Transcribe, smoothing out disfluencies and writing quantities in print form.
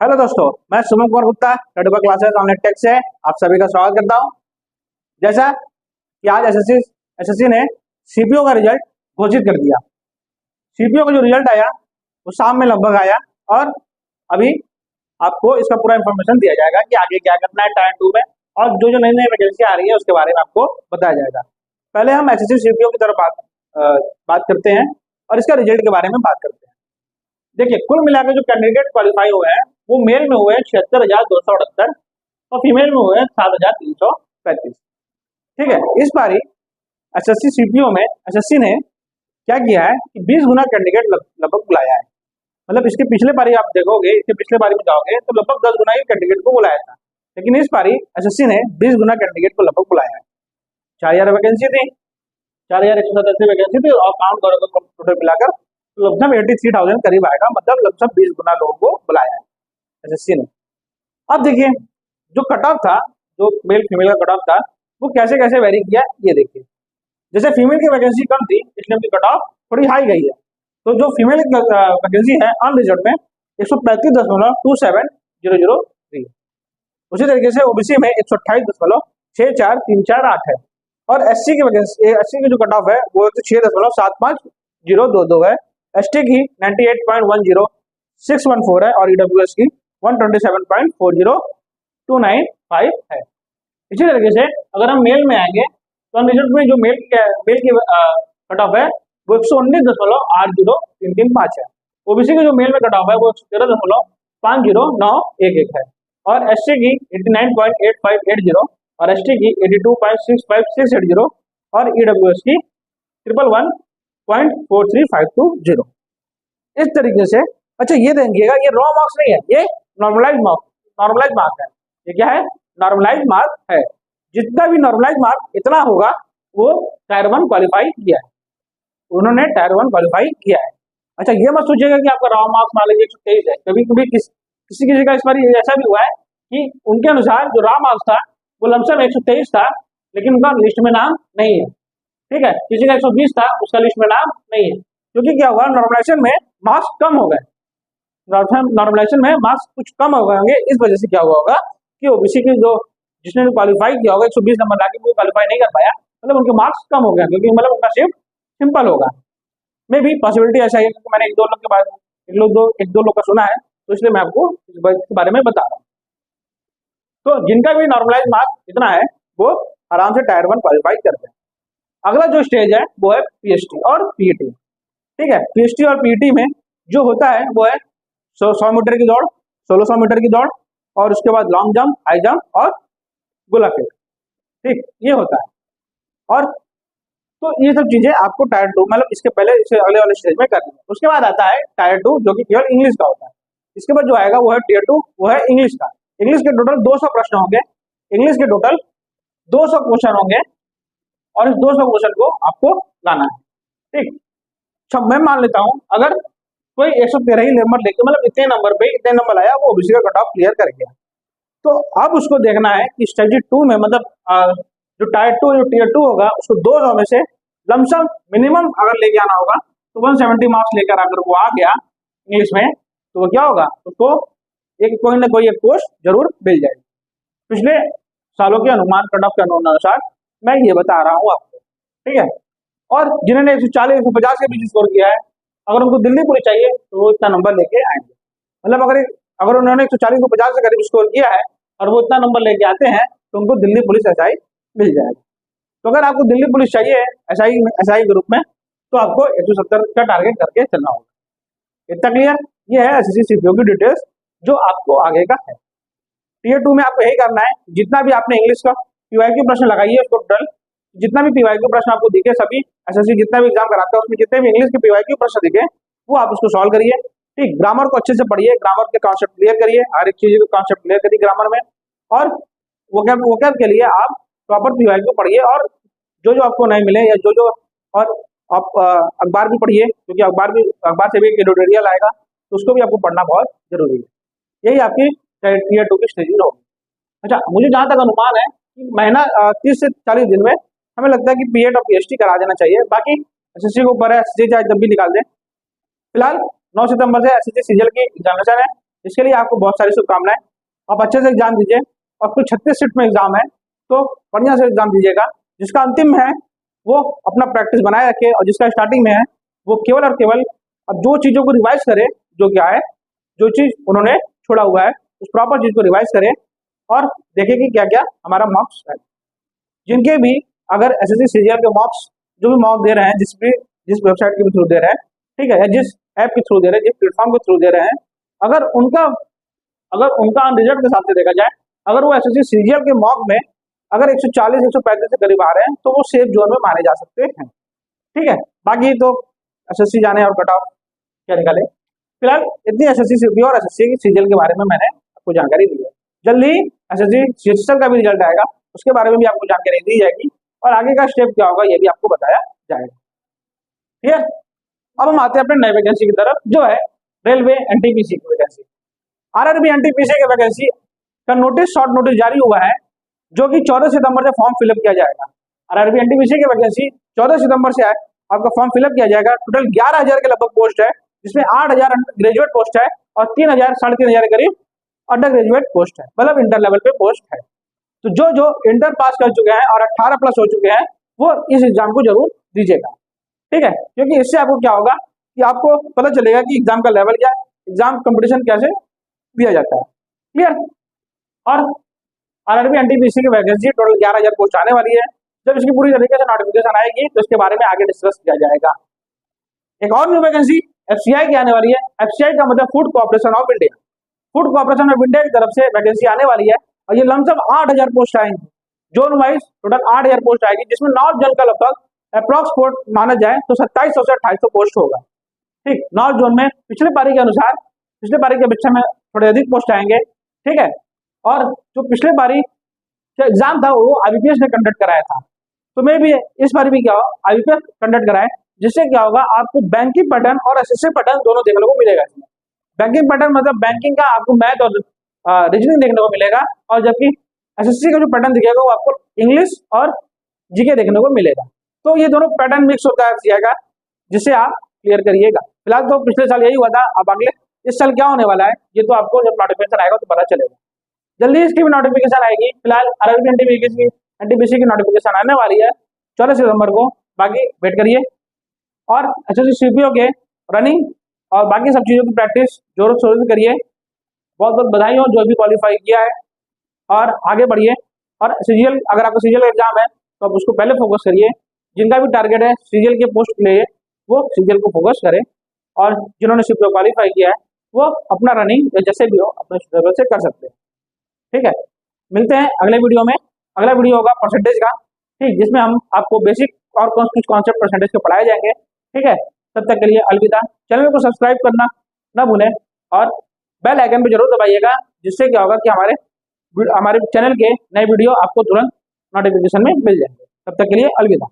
Hello दोस्तों, मैं Suman Kumar Gupta readable classes online tech से आप सभी का स्वागत करता हूं। जैसा कि आज एसएससी ने सीपीओ का रिजल्ट घोषित कर दिया। सीपीओ का जो रिजल्ट आया वो शाम में लगभग आया और अभी आपको इसका पूरा इन्फॉर्मेशन दिया जाएगा कि आगे क्या करना है टायर 2 में, और जो जो नई नई वैकेंसी आ रही है उसके बारे में आपको बताया जाएगा। पहले हम एसएससी सीपीओ की तरफ बात करते हैं और इसका रिजल्ट के बारे में बात करते हैं। देखिए, कुल मिलाकर जो कैंडिडेट क्वालिफाई हुए हैं वो मेल में हुए हैं 76,278 और फीमेल में हुए हैं 7,335। ठीक है, इस बारी एसएससी सीपीओ में एसएससी ने क्या किया है कि 20 गुना कैंडिडेट लगभग बुलाया है। मतलब इसके पिछले बारी आप देखोगे, इसके पिछले बारी में जाओगे तो लगभग 10 गुना ही कैंडिडेट को बुलाया था, लेकिन इस बारी एसएससी ने 20 गुना कैंडिडेट को लगभग बुलाया है। 4,000 वैकेंसी थी, 4,187 वैकेंसी थी और काउंट करोगे टोटल मिलाकर लगभग 83,000 करीब आएगा। मतलब लगभग 20 गुना लोगों को बुलाया है एसएससी ने। अब देखिए, जो कट ऑफ था, जो मेल फीमेल का कट ऑफ था, वो कैसे कैसे वेरी किया ये देखिए। जैसे फीमेल की वैकेंसी कम थी इसलिए उनकी कट ऑफ थोड़ी हाई गई है, तो जो फीमेल की वैकेंसी है अनरिजर्व में 135.27,003। उसी तरीके से ओबीसी में 128.64348 है और एससी की वैकेंसी, एससी की जो कट ऑफ है वो 106.75022 है। एसटी की 98.10614 है और ईडब्ल्यूएस की 127.40295 है। इसी तरीके से अगर हम मेल में आएंगे तो अनरिजर्व में जो मेल की कट ऑफ है वो 119.80335 है। ओबीसी की जो मेल में कट ऑफ है वो 113.50911 है और एससी की 89.8580 और एसटी की 82.65680 और ईडब्ल्यूएस की 111.43520। इस तरीके से अच्छा ये देखिएगा, ये रॉ मार्क्स नहीं है, ये नॉर्मलाइज मार्क है। ये क्या है? नॉर्मलाइज मार्क है। जितना भी नॉर्मलाइज मार्क इतना होगा वो टायर 1 क्वालिफाई किया है, उन्होंने टायर 1 क्वालिफाई किया है। अच्छा ये मत सोचिएगा कि आपका रॉ मार्क्स मान लीजिए 123 है। कभी कभी किसी का इस बार ऐसा भी हुआ है कि उनके अनुसार जो रॉ मार्क्स था वो लमसम 123 था, लेकिन उनका लिस्ट में नाम नहीं है। ठीक है, किसी का 120 था, उसका लिस्ट में नाम नहीं है, क्योंकि क्या हुआ, नॉर्मलाइजेशन में मार्क्स कम हो गए। नॉर्मलाइजेशन में मार्क्स कुछ कम हो गए होंगे, इस वजह से क्या हुआ होगा कि ओबीसी की जो जिसने क्वालिफाई किया होगा 120 नंबर लाके वो क्वालिफाई नहीं कर पाया, मतलब उनके मार्क्स कम हो गए, क्योंकि मतलब उनका शिफ्ट सिंपल होगा। मे भी पॉसिबिलिटी ऐसा है, क्योंकि मैंने एक दो लोग का सुना है, तो इसलिए मैं आपको इसके बारे में बता रहा हूँ। तो जिनका भी नॉर्मलाइज मार्क्स इतना है वो आराम से टायर 1 क्वालिफाई करते हैं। अगला जो स्टेज है वो है पीएसटी और पीईटी। ठीक है, पीएसटी और पीईटी में जो होता है वो है 100 मीटर की दौड़, 1600 मीटर की दौड़ और उसके बाद लॉन्ग जंप, हाई जंप और गोला फेंक। ठीक, ये होता है। और तो ये सब चीजें आपको टायर 2 मतलब इसके पहले इसे अगले वाले स्टेज में करनी है। उसके बाद आता है टायर 2 जो कि केवल इंग्लिश का होता है। इसके बाद जो आएगा वो है टियर 2, वो है इंग्लिश का। इंग्लिश के टोटल 200 प्रश्न होंगे, इंग्लिश के टोटल 200 क्वेश्चन होंगे और इस 200 क्वेश्चन को आपको लाना है। ठीक, अच्छा मैं मान लेता हूं अगर कोई 113 ही नंबर लेके, मतलब इतने नंबर आया, वो ओबीसी का कट ऑफ क्लियर कर गया, तो अब उसको देखना है कि स्टेज 2 में मतलब जो टायर 2 जो टियर 2 होगा उसको 200 में से लमसम मिनिमम अगर लेके आना होगा तो 170 मार्क्स लेकर अगर वो आ गया इंग्लिश में, तो वो क्या होगा, उसको कोई ना कोई एक पोस्ट जरूर मिल जाएगी। पिछले सालों के अनुमान, कट ऑफ के अनुसार मैं ये बता रहा हूँ आपको। ठीक है, और जिन्होंने 140 150 के बीच स्कोर किया है, अगर उनको दिल्ली पुलिस चाहिए तो वो इतना नंबर लेके आएंगे। मतलब अगर उन्होंने 140 को 50 से करीब स्कोर किया है और वो इतना नंबर लेके आते हैं तो उनको दिल्ली पुलिस एसआई मिल जाएगी। तो अगर आपको दिल्ली पुलिस चाहिए एसआई ग्रुप में तो आपको 170 का टारगेट करके चलना होगा। इतना क्लियर? ये है एसएससी सीपीओ की डिटेल्स जो आपको आगे का है। टियर 2 में आपको यही करना है, जितना भी आपने इंग्लिश का पीवाईक्यू प्रश्न लगाइए उसको टोटल, जितना भी पीवाईक्यू प्रश्न आपको दिखे, सभी एसएससी जितना भी एग्जाम कराता है उसमें जितने भी इंग्लिश के पीवाईक्यू प्रश्न दिखे वो आप उसको सॉल्व करिए। ठीक, ग्रामर को अच्छे से पढ़िए, ग्रामर के कॉन्सेप्ट क्लियर करिए, हर एक चीज के कॉन्सेप्ट क्लियर करिए ग्रामर में, और वोकैब के लिए आप प्रॉपर पीवाईक्यू पढ़िए, और जो आपको नहीं मिले या जो और आप अखबार भी पढ़िए, क्योंकि अखबार से भी एक एडिटोरियल आएगा तो उसको भी आपको पढ़ना बहुत जरूरी है। यही आपकी टियर 2 की स्टेजिंग होगी। अच्छा, मुझे जहाँ तक अनुमान है कि महीना 30 से 40 दिन में हमें लगता है कि पीएड और पीएचडी करा देना चाहिए। बाकी एसएससी के ऊपर है, एसएससी चाहे जब भी निकाल दें। फिलहाल 9 सितंबर से एसएससी सीजीएल की एग्जामिनेशन है, इसके लिए आपको बहुत सारी शुभकामनाएं। आप अच्छे से एग्जाम दीजिए और कुछ 36 शिफ्ट में एग्जाम है तो बढ़िया से एग्जाम दीजिएगा। जिसका अंतिम है वो अपना प्रैक्टिस बनाए रखे और जिसका स्टार्टिंग में है वो केवल और केवल अब जो चीज़ों को रिवाइज करे, जो क्या है जो चीज़ उन्होंने छोड़ा हुआ है उस प्रॉपर चीज़ को रिवाइज करे और देखे कि क्या क्या हमारा मार्क्स है। जिनके भी अगर एसएससी सीजीएल के मार्क्स जो भी मार्क्स दे रहे हैं जिस वेबसाइट के थ्रू दे रहे हैं, ठीक है, या जिस ऐप के थ्रू दे रहे हैं, जिस प्लेटफॉर्म के थ्रू दे रहे हैं, अगर उनका रिजल्ट के हिसाब से देखा जाए, अगर वो एसएससी सीजीएल के मार्क में अगर 140 135 के करीब आ रहे हैं तो वो सेफ जोन में माने जा सकते हैं। ठीक है, बाकी तो एसएससी जाने और कट ऑफ क्या निकाले। फिलहाल इतनी एसएससी सीपीओ और एसएससी सीजीएल के बारे में मैंने आपको जानकारी दी है। जल्दी एसएससी सीजीएल का भी रिजल्ट आएगा, उसके बारे में भी आपको जानकारी दी जाएगी और आगे का स्टेप क्या होगा ये भी आपको बताया जाएगा। ठीक है, अब हम आते हैं अपने नए वैकेंसी की तरफ, जो है रेलवे एनटीपीसी की वैकेंसी। आरआरबी एनटीपीसी की वैकेंसी का नोटिस, शॉर्ट नोटिस जारी हुआ है, जो कि 14 सितंबर से फॉर्म फिलअप किया जाएगा। आरआरबी एनटीपीसी की वैकेंसी 14 सितंबर से आपका फॉर्म फिलअप किया जाएगा। टोटल 11,000 के लगभग पोस्ट है, जिसमें 8,000 ग्रेजुएट पोस्ट है और 3,000 साढ़े 3,000 के करीब अंडर ग्रेजुएट पोस्ट है, मतलब इंटर लेवल पे पोस्ट है। तो जो इंटर पास कर चुके हैं और 18 प्लस हो चुके हैं वो इस एग्जाम को जरूर दीजिएगा। ठीक है, क्योंकि इससे आपको क्या होगा कि आपको पता चलेगा कि एग्जाम का लेवल क्या है, एग्जाम कंपटीशन कैसे दिया जाता है। क्लियर। और आरआरबी एनटीपीसी की वैकेंसी टोटल 11,000 पोस्ट आने वाली है। जब इसकी पूरी तरीके से नोटिफिकेशन आएगी तो इसके बारे में आगे डिस्कस किया जाएगा। एक और न्यू वैकेंसी एफसीआई की आने वाली है। एफसीआई का मतलब food corporation of India. Food corporation of India की तरफ से वैकेंसी आने वाली है और ये लमसम 8,000 पोस्ट आएंगी। जोन वाइज टोटल 8,000 पोस्ट आएगी, जिसमें नॉर्थ जोन का लगभग अप्रॉक्स पोस्ट माना जाए तो 2700 से 2800 पोस्ट होगा। ठीक, नॉर्थ जोन में पिछले पारी के अनुसार पिछले पारी के अपेक्षा में थोड़े अधिक पोस्ट आएंगे। ठीक है, और जो पिछले पारी का एग्जाम था वो आईबीपीएस ने कंडक्ट कराया था, तो मैं भी इस बार भी क्या हो आईबीपीएस कंडक्ट कराए, जिससे क्या होगा आपको बैंकिंग पैटर्न और एसएससी पैटर्न दोनों देखने को मिलेगा। इसमें बैंकिंग पैटर्न मतलब बैंकिंग का आपको मैथ और रीजनिंग देखने को मिलेगा, और जबकि एसएससी का जो पैटर्न दिखेगा वो आपको इंग्लिश और जीके देखने को मिलेगा। तो ये दोनों पैटर्न मिक्स होता है एफसीआई का, जिसे आप क्लियर करिएगा। फिलहाल तो पिछले साल यही हुआ था, अब अगले इस साल क्या होने वाला है ये तो आपको जब नोटिफिकेशन आएगा तो पता चलेगा। जल्दी इसकी भी नोटिफिकेशन आएगी। फिलहाल आरआरबी एनटीपीसी की नोटिफिकेशन आने वाली है 14 सितंबर को, बाकी वेट करिए। और एसएससी सीपीओ के रनिंग और बाकी सब चीज़ों की प्रैक्टिस जोरों शोरों से करिए। बहुत बहुत बधाई हो जो भी क्वालिफाई किया है, और आगे बढ़िए। और सीजीएल, अगर आपका सीजीएल का एग्जाम है तो आप उसको पहले फोकस करिए। जिनका भी टारगेट है सीजीएल के पोस्ट के लिए वो सीजीएल को फोकस करें, और जिन्होंने सीपीओ क्वालिफाई किया है वो अपना रनिंग जैसे भी हो अपने लेवल से कर सकते हैं। ठीक है, मिलते हैं अगले वीडियो में। अगला वीडियो होगा परसेंटेज का, ठीक, जिसमें हम आपको बेसिक और कुछ कॉन्सेप्ट परसेंटेज के पढ़ाए जाएंगे। ठीक है, तब तक के लिए अलविदा। चैनल को सब्सक्राइब करना ना भूलें और बेल आइकन पे जरूर दबाइएगा, जिससे क्या होगा कि हमारे चैनल के नए वीडियो आपको तुरंत नोटिफिकेशन में मिल जाएंगे। तब तक के लिए अलविदा।